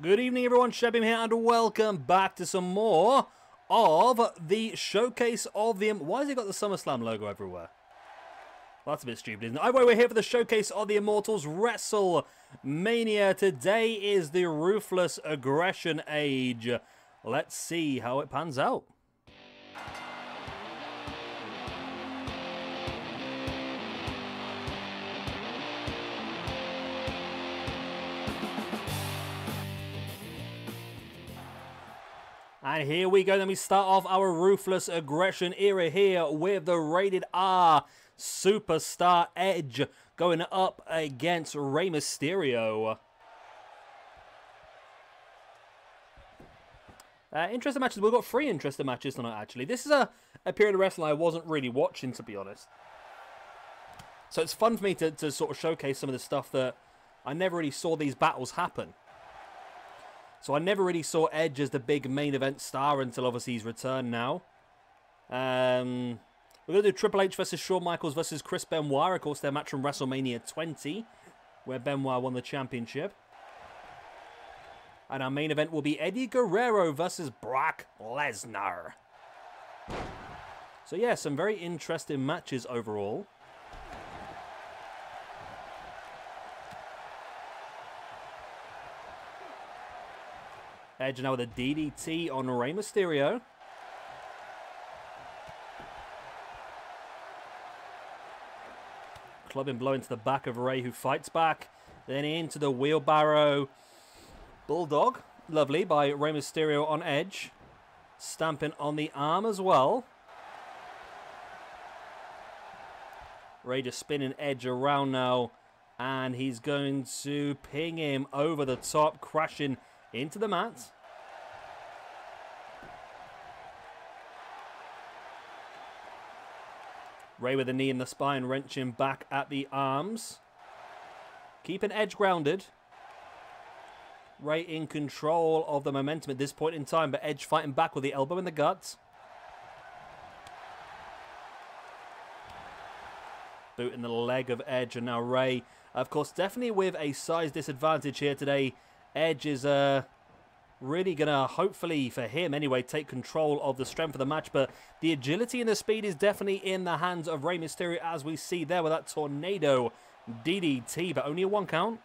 Good evening everyone, Shebim here and welcome back to some more of the showcase of the... Why has he got the SummerSlam logo everywhere? Well, that's a bit stupid, isn't it? Anyway, we're here for the showcase of the Immortals Wrestlemania. Today is the Ruthless Aggression Age. Let's see how it pans out. And here we go, then we start off our Ruthless Aggression era here with the Rated R Superstar Edge going up against Rey Mysterio. Interesting matches. We've got 3 interesting matches tonight, actually. This is a period of wrestling I wasn't really watching, to be honest. So it's fun for me to sort of showcase some of the stuff that I never really saw these battles happen. So I never really saw Edge as the big main event star until obviously he's returned now. We're going to do Triple H versus Shawn Michaels versus Chris Benoit. Of course, their match from WrestleMania 20, where Benoit won the championship. And our main event will be Eddie Guerrero versus Brock Lesnar. So yeah, some very interesting matches overall. Edge now with a DDT on Rey Mysterio. Clubbing blow into the back of Rey, who fights back. Then into the wheelbarrow. Bulldog. Lovely by Rey Mysterio on Edge. Stamping on the arm as well. Rey just spinning Edge around now. And he's going to ping him over the top, crashing into the mat. Rey with a knee in the spine, wrenching back at the arms. Keeping Edge grounded. Rey in control of the momentum at this point in time, but Edge fighting back with the elbow in the guts. Boot in the leg of Edge, and now Rey, of course, definitely with a size disadvantage here today. Edge is really going to, hopefully for him anyway, take control of the strength of the match. But the agility and the speed is definitely in the hands of Rey Mysterio, as we see there with that tornado DDT, but only a 1 count.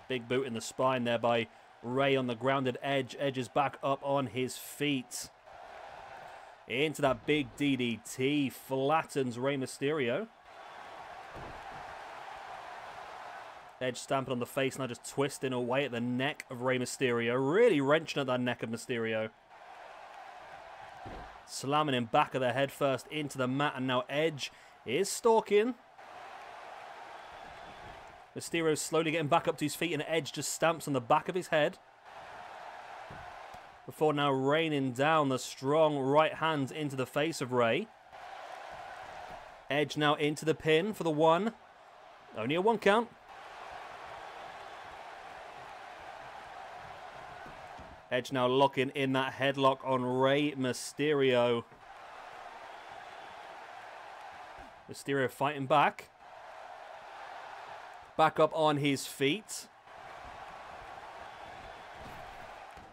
Big boot in the spine there by Rey on the grounded Edge. Edge is back up on his feet. Into that big DDT, flattens Rey Mysterio. Edge stamping on the face, now just twisting away at the neck of Rey Mysterio. Really wrenching at that neck of Mysterio. Slamming him back of the head first into the mat, and now Edge is stalking. Mysterio slowly getting back up to his feet, and Edge just stamps on the back of his head. Before now raining down the strong right hands into the face of Rey. Edge now into the pin for the 1. Only a 1 count. Edge now locking in that headlock on Rey Mysterio. Mysterio fighting back. Back up on his feet.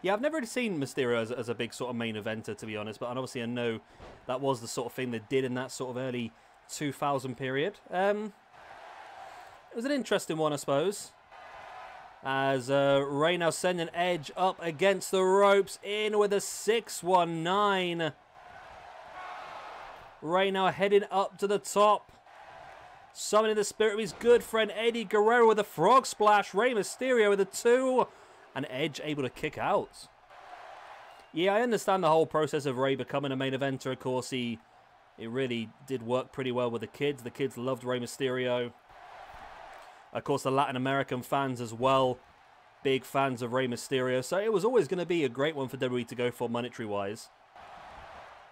Yeah, I've never really seen Mysterio as a big sort of main eventer, to be honest. But obviously I know that was the sort of thing they did in that sort of early 2000 period. It was an interesting one, I suppose. As Rey now sending Edge up against the ropes, in with a 619. Rey now heading up to the top. Summoning the spirit of his good friend Eddie Guerrero with a frog splash. Rey Mysterio with a 2. And Edge able to kick out. Yeah, I understand the whole process of Rey becoming a main eventer. Of course, it really did work pretty well with the kids. The kids loved Rey Mysterio. Of course, the Latin American fans as well, big fans of Rey Mysterio. So it was always going to be a great one for WWE to go for monetary-wise.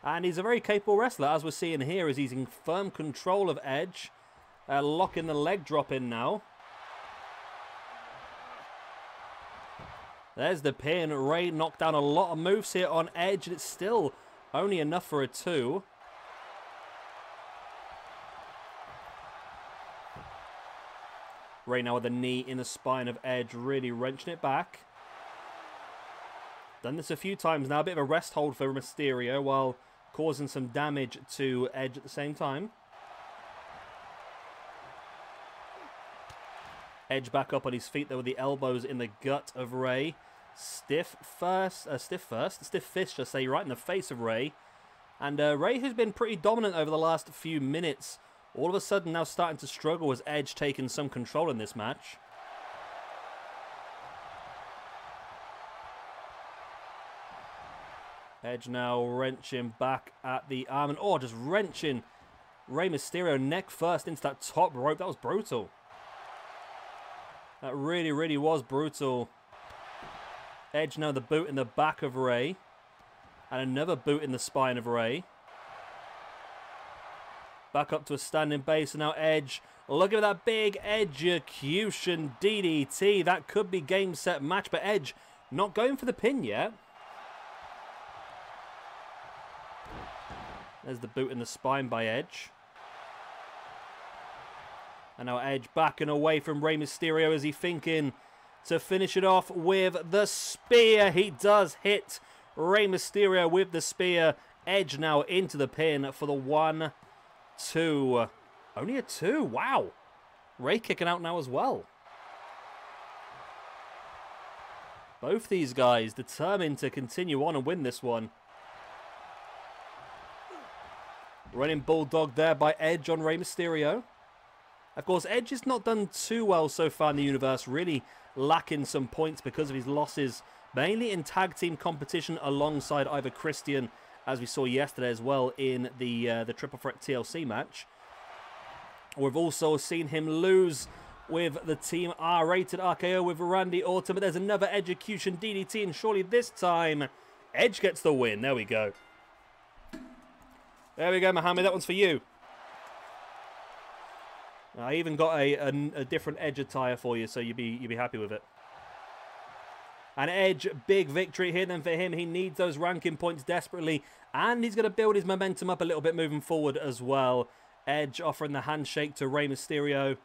And he's a very capable wrestler, as we're seeing here, as he's in firm control of Edge. Locking the leg drop in now. There's the pin. Rey knocked down a lot of moves here on Edge, and it's still only enough for a 2. Rey now with a knee in the spine of Edge, really wrenching it back. Done this a few times now. A bit of a rest hold for Mysterio while causing some damage to Edge at the same time. Edge back up on his feet there with the elbows in the gut of Rey. Stiff fist, just say, right in the face of Rey. And Rey, who's been pretty dominant over the last few minutes, all of a sudden now starting to struggle as Edge taking some control in this match. Edge now wrenching back at the arm and just wrenching Rey Mysterio neck first into that top rope. That was brutal. That really, really was brutal. Edge now the boot in the back of Rey. And another boot in the spine of Rey. Back up to a standing base. And now Edge. Look at that big execution DDT. That could be game, set, match. But Edge not going for the pin yet. There's the boot in the spine by Edge. And now Edge backing away from Rey Mysterio. Is he thinking to finish it off with the spear? He does hit Rey Mysterio with the spear. Edge now into the pin for the 1, 2. Only a 2. Wow. Rey kicking out now as well. Both these guys determined to continue on and win this one. Running bulldog there by Edge on Rey Mysterio. Of course, Edge has not done too well so far in the universe, really lacking some points because of his losses, mainly in tag team competition alongside either Christian, as we saw yesterday as well in the Triple Threat TLC match. We've also seen him lose with the Team R-rated RKO with Randy Orton, but there's another execution DDT, and surely this time Edge gets the win. There we go. There we go, Mohammed. That one's for you. I even got a different Edge attire for you, so you'll be happy with it. And Edge, big victory here then for him. He needs those ranking points desperately, and he's going to build his momentum up a little bit moving forward as well. Edge offering the handshake to Rey Mysterio,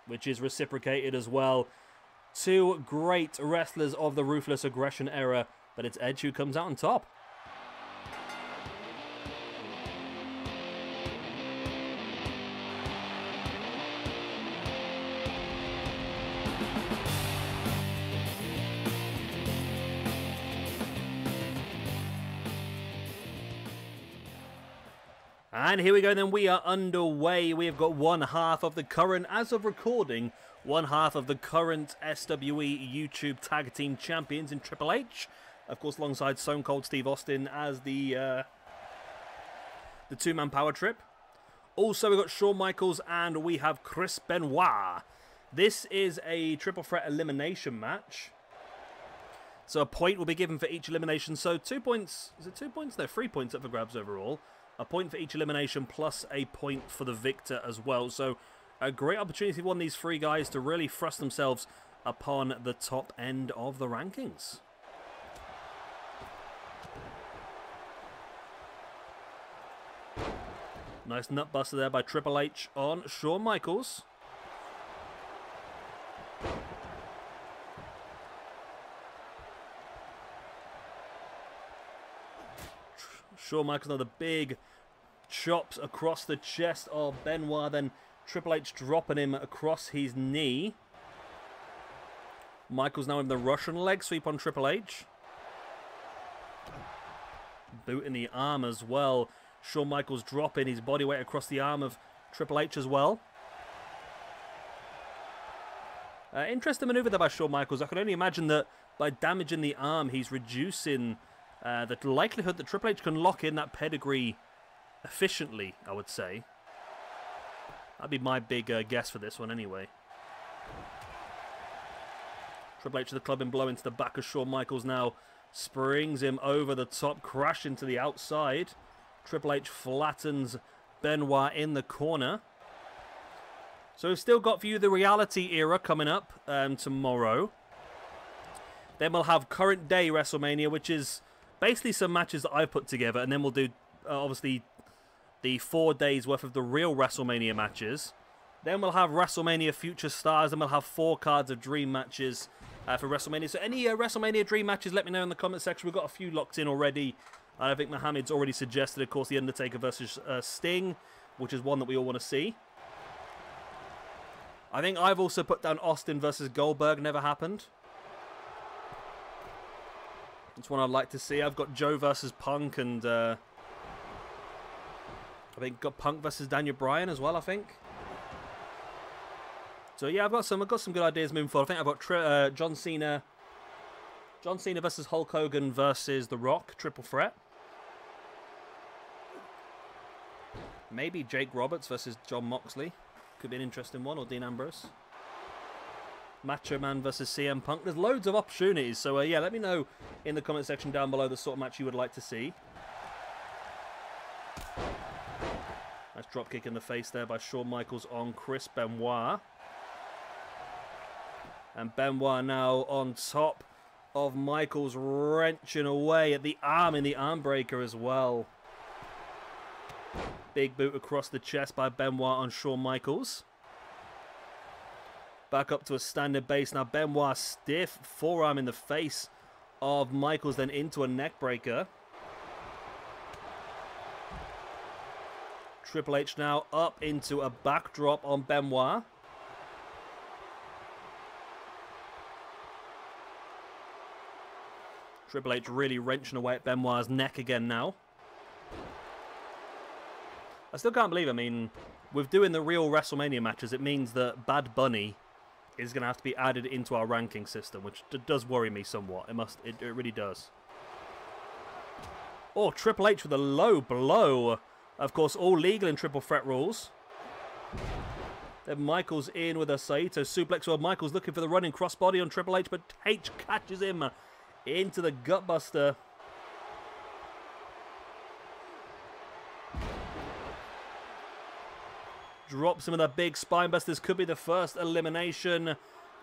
which is reciprocated as well. Two great wrestlers of the Ruthless Aggression era, but it's Edge who comes out on top. And here we go then, we are underway. We have got one half of the current, as of recording, one half of the current SWE YouTube Tag Team Champions in Triple H. Of course, alongside Stone Cold Steve Austin as the two-man power trip. Also, we've got Shawn Michaels and we have Chris Benoit. This is a triple threat elimination match. So a point will be given for each elimination. So 2 points, is it 2 points? No, 3 points up for grabs overall. A point for each elimination plus a point for the victor as well. So a great opportunity for one of these three guys to really thrust themselves upon the top end of the rankings. Nice nut buster there by Triple H on Shawn Michaels. Shawn Michaels, another big chops across the chest of Benoit. Then Triple H dropping him across his knee. Michaels now in the Russian leg sweep on Triple H. Boot in the arm as well. Shawn Michaels dropping his body weight across the arm of Triple H as well. Interesting maneuver there by Shawn Michaels. I can only imagine that by damaging the arm, he's reducing the likelihood that Triple H can lock in that pedigree efficiently, I would say. That'd be my big guess for this one anyway. Triple H with the clubbing blow into the back of Shawn Michaels now. Springs him over the top, crashing to the outside. Triple H flattens Benoit in the corner. So we've still got for you the Reality Era coming up tomorrow. Then we'll have Current Day WrestleMania, which is basically some matches that I've put together. And then we'll do, obviously, the 4 days worth of the real WrestleMania matches. Then we'll have WrestleMania Future Stars, and we'll have 4 cards of dream matches for WrestleMania. So any WrestleMania dream matches, let me know in the comment section. We've got a few locked in already. I think Mohammed's already suggested, of course, The Undertaker versus Sting, which is one that we all want to see. I think I've also put down Austin versus Goldberg. Never happened. It's one I'd like to see. I've got Joe versus Punk, and I think got Punk versus Daniel Bryan as well, I think. So yeah, I've got some good ideas moving forward. I think I've got John Cena versus Hulk Hogan versus The Rock, triple threat. Maybe Jake Roberts versus John Moxley, could be an interesting one, or Dean Ambrose. Macho Man versus CM Punk. There's loads of opportunities, so yeah, let me know in the comment section down below the sort of match you would like to see. Nice dropkick in the face there by Shawn Michaels on Chris Benoit. And Benoit now on top of Michaels, wrenching away at the arm in the arm breaker as well. Big boot across the chest by Benoit on Shawn Michaels. Back up to a standard base. Now Benoit stiff forearm in the face of Michaels, then into a neck breaker. Triple H now up into a backdrop on Benoit. Triple H really wrenching away at Benoit's neck again now. I still can't believe, I mean, with doing the real WrestleMania matches, it means that Bad Bunny is going to have to be added into our ranking system, which does worry me somewhat. It really does. Oh, Triple H with a low blow. Of course, all legal in triple threat rules. Then Michaels in with a Saito suplex. Well, Michaels looking for the running crossbody on Triple H, but H catches him into the gutbuster. Drops him with a big spine buster. This could be the first elimination.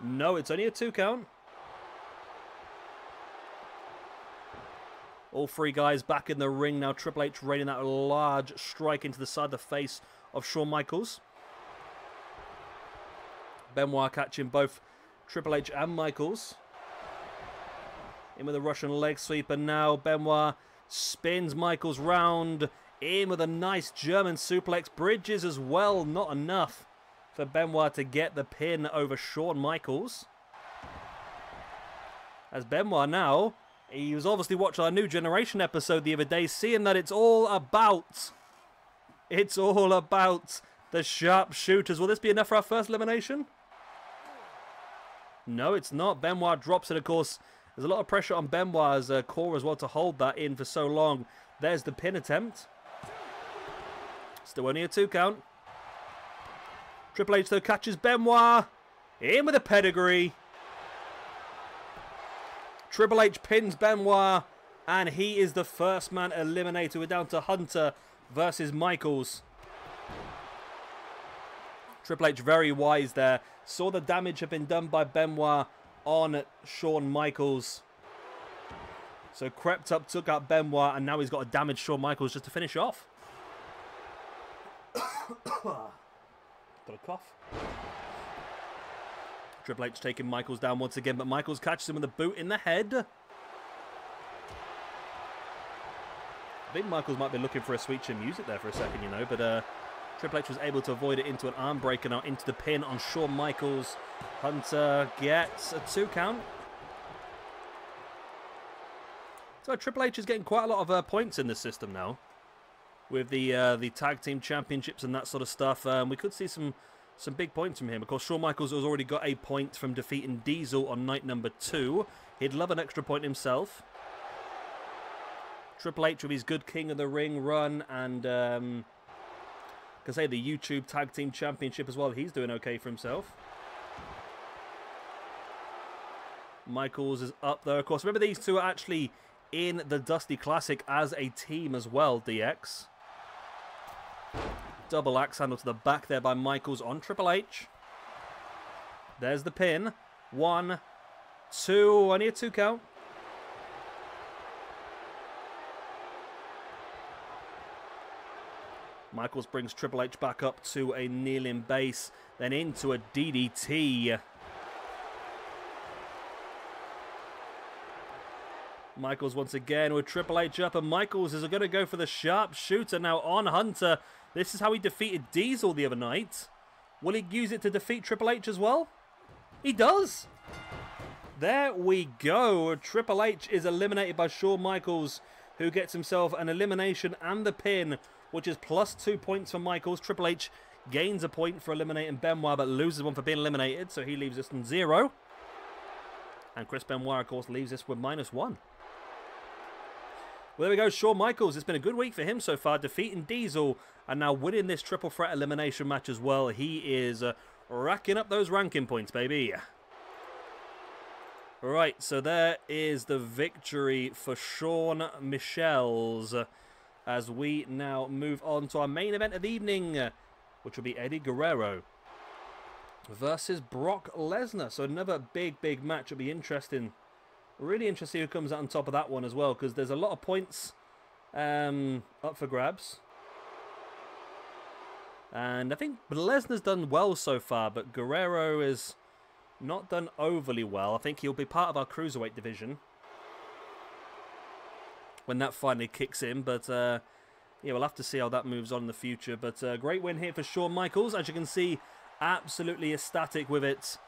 No, it's only a 2 count. All 3 guys back in the ring now. Triple H raining that large strike into the side of the face of Shawn Michaels. Benoit catching both Triple H and Michaels. In with a Russian leg sweep, and now Benoit spins Michaels round. In with a nice German suplex. Bridges as well. Not enough for Benoit to get the pin over Shawn Michaels. As Benoit now, he was obviously watching our New Generation episode the other day, seeing that it's all about the sharpshooters. Will this be enough for our first elimination? No, it's not. Benoit drops it, of course. There's a lot of pressure on Benoit's core as well to hold that in for so long. There's the pin attempt. Still only a 2 count. Triple H, though, catches Benoit. In with a pedigree. Triple H pins Benoit. And he is the first man eliminated. We're down to Hunter versus Michaels. Triple H very wise there. Saw the damage had been done by Benoit on Shawn Michaels. So crept up, took out Benoit, and now he's got a damaged Shawn Michaels just to finish off. Got a cough. Triple H taking Michaels down once again, but Michaels catches him with a boot in the head. I think Michaels might be looking for a sweet chin music there for a second, you know, but Triple H was able to avoid it into an arm breaker now into the pin on Shawn Michaels. Hunter gets a 2 count. So Triple H is getting quite a lot of points in this system now. With the tag team championships and that sort of stuff. We could see some big points from him. Of course, Shawn Michaels has already got a point from defeating Diesel on night number 2. He'd love an extra point himself. Triple H with his good King of the Ring run and can say the YouTube Tag Team Championship as well. He's doing okay for himself. Michaels is up there, of course. Remember, these two are actually in the Dusty Classic as a team as well, DX. Double axe handle to the back there by Michaels on Triple H. There's the pin. 1, 2, only a 2 count. Michaels brings Triple H back up to a kneeling base, then into a DDT. Michaels once again with Triple H up, and Michaels is going to go for the sharpshooter now on Hunter. This is how he defeated Diesel the other night. Will he use it to defeat Triple H as well? He does! There we go. Triple H is eliminated by Shawn Michaels, who gets himself an elimination and the pin, which is +2 points for Michaels. Triple H gains a point for eliminating Benoit, but loses one for being eliminated, so he leaves us in 0. And Chris Benoit, of course, leaves us with -1. Well, there we go, Shawn Michaels. It's been a good week for him so far, defeating Diesel and now winning this triple threat elimination match as well. He is racking up those ranking points, baby. Right, so there is the victory for Shawn Michaels as we now move on to our main event of the evening, which will be Eddie Guerrero versus Brock Lesnar. So another big match. Will be interesting. Really interesting who comes out on top of that one as well, because there's a lot of points up for grabs. And I think Lesnar's done well so far, but Guerrero is not done overly well. I think he'll be part of our Cruiserweight division when that finally kicks in. But, yeah, we'll have to see how that moves on in the future. But great win here for Shawn Michaels. As you can see, absolutely ecstatic with it.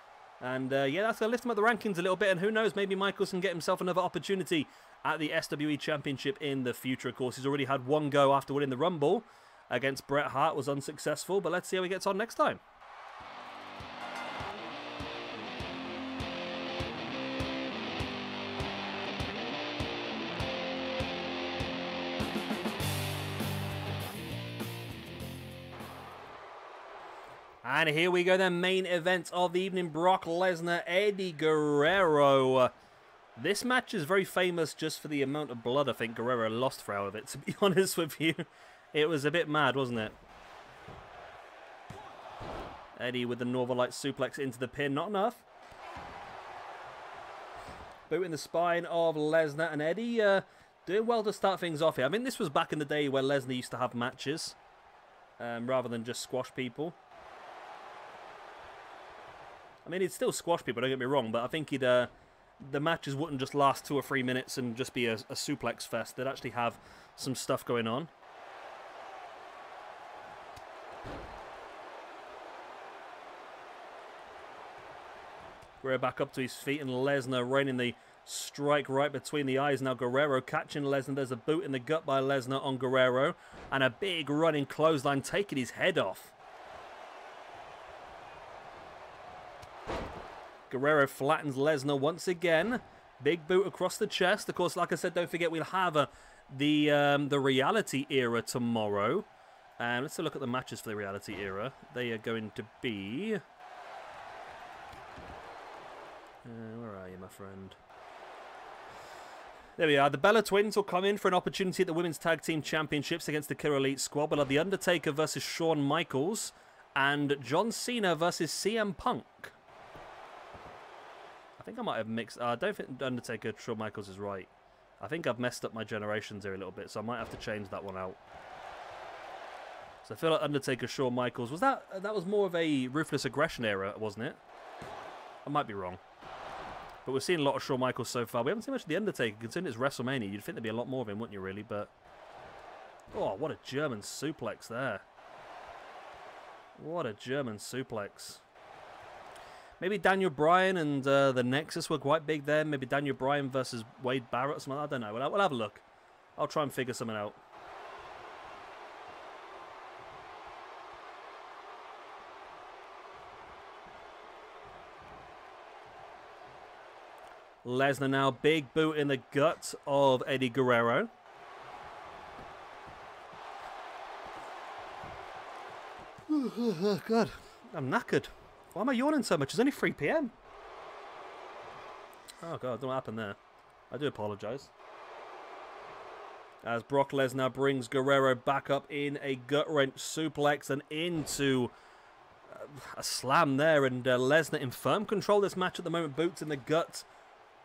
And, yeah, that's going to lift him up the rankings a little bit. And who knows, maybe Michaels can get himself another opportunity at the SWE Championship in the future. Of course, he's already had one go after winning the Rumble against Bret Hart. Was unsuccessful. But let's see how he gets on next time. And here we go, the main event of the evening. Brock Lesnar, Eddie Guerrero. This match is very famous just for the amount of blood I think Guerrero lost for out of it, to be honest with you. It was a bit mad, wasn't it? Eddie with the Northern Light suplex into the pin. Not enough. Boot in the spine of Lesnar, and Eddie doing well to start things off here. I mean, this was back in the day where Lesnar used to have matches rather than just squash people. I mean, he'd still squash people, don't get me wrong, but I think he'd the matches wouldn't just last 2 or 3 minutes and just be a suplex fest. They'd actually have some stuff going on. Guerrero back up to his feet, and Lesnar raining the strike right between the eyes. Now Guerrero catching Lesnar. There's a boot in the gut by Lesnar on Guerrero, and a big running clothesline taking his head off. Guerrero flattens Lesnar once again. Big boot across the chest. Of course, like I said, don't forget we'll have the reality era tomorrow. Let's have a look at the matches for the reality era. They are going to be... where are you, my friend? There we are. The Bella Twins will come in for an opportunity at the Women's Tag Team Championships against the Killer Elite Squad. We'll have The Undertaker versus Shawn Michaels and John Cena versus CM Punk. I think I might have mixed... I don't think Undertaker Shawn Michaels is right. I think I've messed up my generations here a little bit, so I might have to change that one out. So I feel like Undertaker Shawn Michaels... Was that was more of a Ruthless Aggression era, wasn't it? I might be wrong. But we've seen a lot of Shawn Michaels so far. We haven't seen much of The Undertaker, considering it's WrestleMania. You'd think there'd be a lot more of him, wouldn't you, really? But... Oh, what a German suplex there. What a German suplex. Maybe Daniel Bryan and the Nexus were quite big there. Maybe Daniel Bryan versus Wade Barrett or something. I don't know. We'll have a look. I'll try and figure something out. Lesnar now. Big boot in the gut of Eddie Guerrero. Oh, God. I'm knackered. Why am I yawning so much? It's only 3 PM. Oh, God, I don't know what happened there. I do apologise. As Brock Lesnar brings Guerrero back up in a gut-wrench suplex and into a slam there. And Lesnar in firm control this match at the moment. Boots in the gut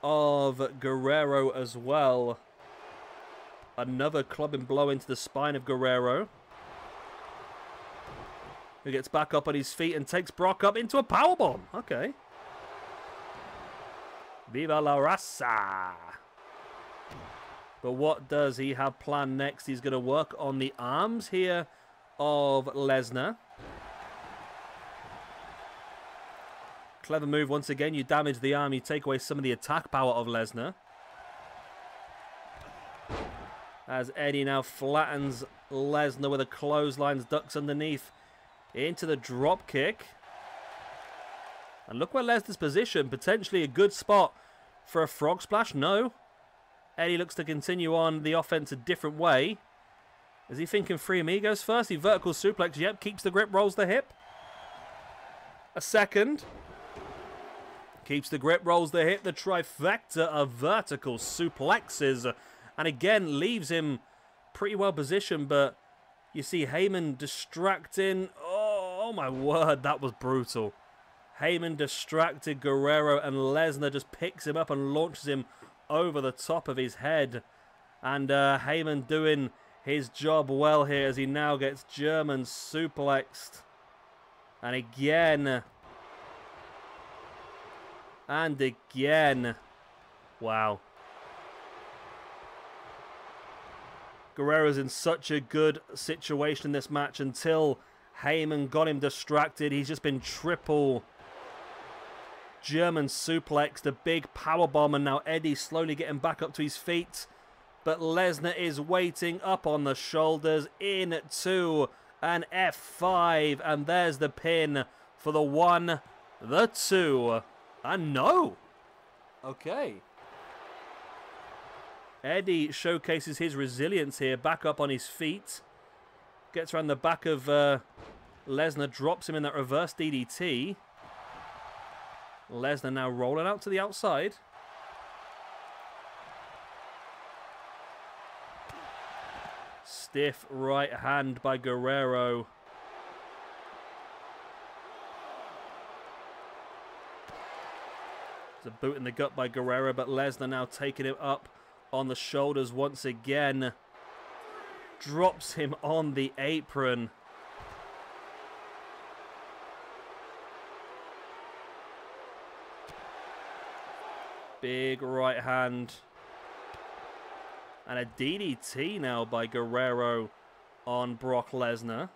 of Guerrero as well. Another clubbing blow into the spine of Guerrero. who gets back up on his feet and takes Brock up into a powerbomb. Okay. Viva la raza. But what does he have planned next? He's going to work on the arms here of Lesnar. Clever move once again. You damage the arm, you take away some of the attack power of Lesnar. As Eddie now flattens Lesnar with a clothesline, ducks underneath into the drop kick. And look where Lesnar's positioned. Potentially a good spot for a frog splash. No. Eddie looks to continue on the offense a different way. Is he thinking Three Amigos first? He vertical suplex. Yep, keeps the grip, rolls the hip. A second. Keeps the grip, rolls the hip. The trifecta of vertical suplexes. And again, leaves him pretty well positioned. But you see Heyman distracting. Oh my word, that was brutal. Heyman distracted Guerrero, and Lesnar just picks him up and launches him over the top of his head. And Heyman doing his job well here as he now gets German suplexed. And again. And again. Wow. Guerrero's in such a good situation in this match until Heyman got him distracted. He's just been triple German suplexed, a big powerbomb, and now Eddie slowly getting back up to his feet. But Lesnar is waiting up on the shoulders into an F5, and there's the pin for the 1, the 2, and no. Okay. Eddie showcases his resilience here, back up on his feet. Gets around the back of Lesnar, drops him in that reverse DDT. Lesnar now rolling out to the outside. Stiff right hand by Guerrero. There's a boot in the gut by Guerrero, but Lesnar now taking him up on the shoulders once again. Drops him on the apron. Big right hand. And a DDT now by Guerrero on Brock Lesnar.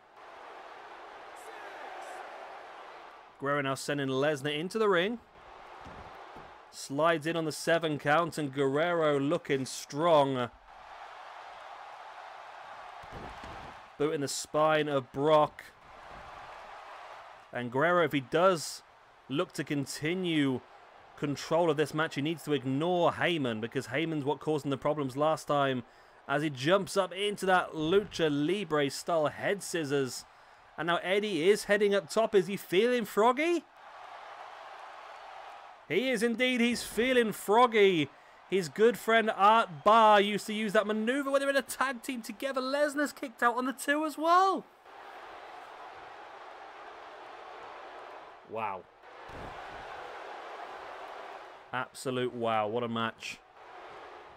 Guerrero now sending Lesnar into the ring. Slides in on the 7 count, and Guerrero looking strong. Boot in the spine of Brock. And Guerrero, if he does look to continue control of this match, he needs to ignore Heyman, because Heyman's what caused him the problems last time, as he jumps up into that Lucha Libre style head scissors. And now Eddie is heading up top. Is he feeling froggy? He is indeed. He's feeling froggy. His good friend Art Barr used to use that maneuver when they were in a tag team together. Lesnar's kicked out on the 2 as well. Wow. Absolute wow. What a match.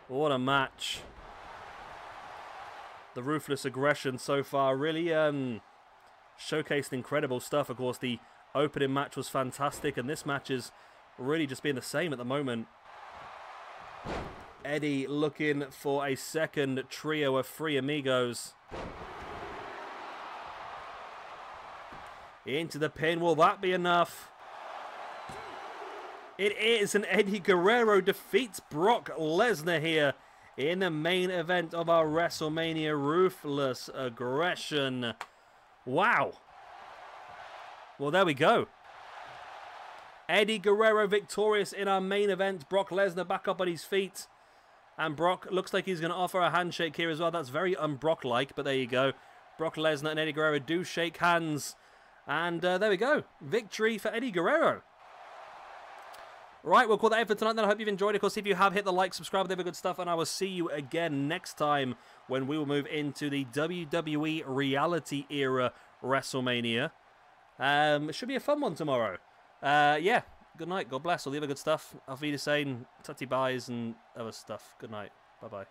What a match. The ruthless aggression so far really showcased incredible stuff. Of course, the opening match was fantastic, and this match is really just being the same at the moment. Eddie looking for a second trio of Three Amigos. Into the pin. Will that be enough? It is, and Eddie Guerrero defeats Brock Lesnar here in the main event of our WrestleMania Ruthless Aggression. Wow. Well, there we go. Eddie Guerrero victorious in our main event. Brock Lesnar back up on his feet. And Brock looks like he's going to offer a handshake here as well. That's very un-Brock-like, but there you go. Brock Lesnar and Eddie Guerrero do shake hands. And there we go. Victory for Eddie Guerrero. Right, we'll call that it for tonight then. I hope you've enjoyed it. Of course, if you have, hit the like, subscribe, they're good stuff. And I will see you again next time when we will move into the WWE Reality Era WrestleMania. It should be a fun one tomorrow. Yeah, good night. God bless. All the other good stuff. Auf Wiedersehen, Tutty buys and other stuff. Good night. Bye-bye.